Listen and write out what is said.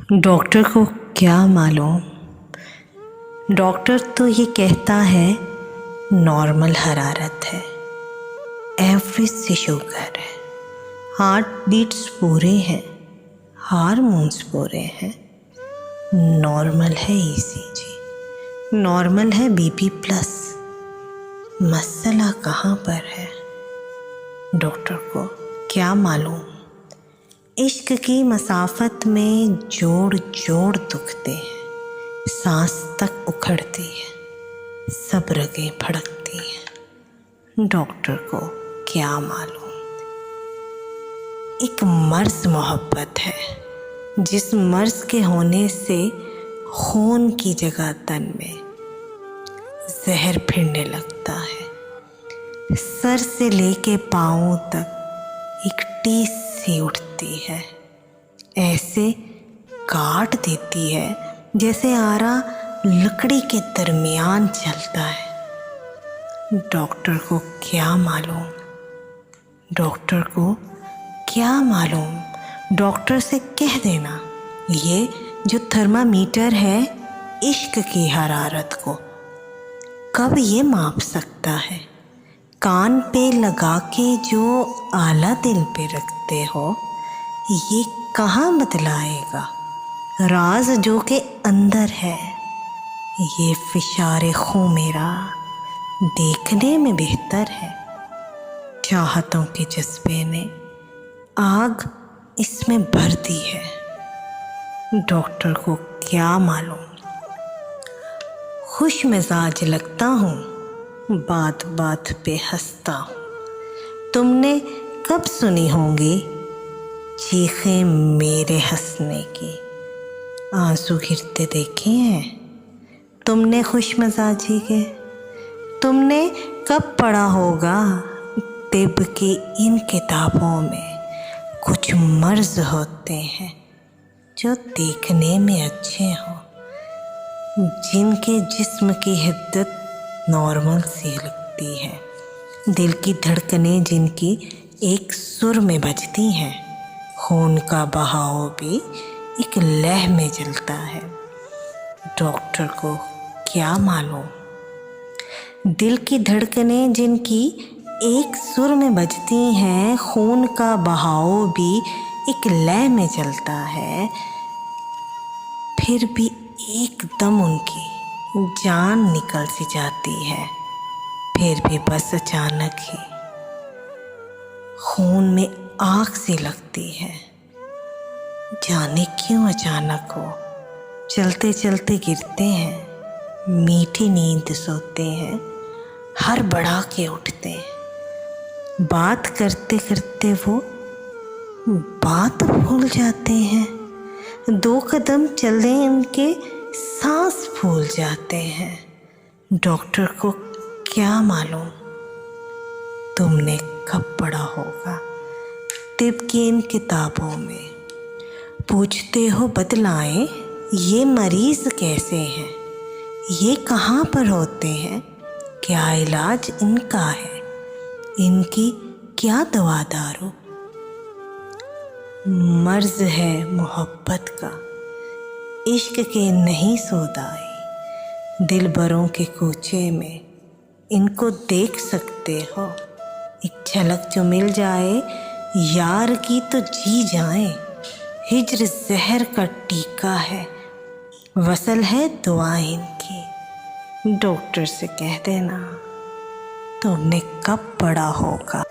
Doctor को क्या मालूम। डॉक्टर तो ये कहता है नॉर्मल हरारत है, एवरेज से शुगर है, हार्ट बीट्स पूरे हैं, हार्मोन्स पूरे हैं, नॉर्मल है ईसीजी, नॉर्मल है बीपी प्लस। मसला कहाँ पर है डॉक्टर को क्या मालूम। इश्क की मसाफत में जोड़ जोड़ दुखते हैं, सांस तक उखड़ती है, सब रगें भड़कती हैं। डॉक्टर को क्या मालूम। एक मर्ज मोहब्बत है जिस मर्ज के होने से खून की जगह तन में जहर फिरने लगता है। सर से लेके पाँव तक एक टीस सी उठती है, ऐसे काट देती है जैसे आरा लकड़ी के दरमियान चलता है। डॉक्टर को क्या मालूम। डॉक्टर को क्या मालूम। डॉक्टर से कह देना ये जो थर्मामीटर है इश्क की हरारत को कब ये माप सकता है। कान पे लगा के जो आला दिल पे रखते हो ये कहाँ बतलाएगा राज जो के अंदर है। ये फिशारे खून मेरा देखने में बेहतर है, चाहतों के जज्बे ने आग इसमें भर दी है। डॉक्टर को क्या मालूम। खुश मिजाज लगता हूँ, बात बात पे हंसता हूँ। तुमने कब सुनी होंगी चीखें मेरे हंसने की, आंसू गिरते देखे हैं तुमने खुश मिजाजी के। तुमने कब पढ़ा होगा तिब की इन किताबों में कुछ मर्ज होते हैं जो देखने में अच्छे हों, जिनके जिस्म की हिद्दत नॉर्मल सी लगती है, दिल की धड़कनें जिनकी एक सुर में बजती हैं, खून का बहाव भी एक लह में जलता है। डॉक्टर को क्या मालूम। दिल की धड़कनें जिनकी एक सुर में बजती हैं, खून का बहाव भी एक लय में चलता है, फिर भी एकदम उनकी जान निकल सी जाती है। फिर भी बस अचानक ही खून में आग सी लगती है। जाने क्यों अचानक हो, चलते चलते गिरते हैं, मीठी नींद सोते हैं, हर बढ़ा के उठते हैं, बात करते करते वो बात भूल जाते हैं, दो कदम चले उनके सांस भूल जाते हैं। डॉक्टर को क्या मालूम। तुमने कब पढ़ा होगा तिब की इन किताबों में, पूछते हो बतलाएं ये मरीज कैसे हैं, ये कहाँ पर होते हैं, क्या इलाज इनका है, इनकी क्या दवा दारू। मर्ज है मोहब्बत का इश्क के नहीं सौदाई, दिलबरों के कूचे में इनको देख सकते हो। एक झलक जो मिल जाए यार की तो जी जाए, हिज्र जहर का टीका है, वसल है दुआ इनकी। डॉक्टर से कह देना तुमने कब पढ़ा होगा।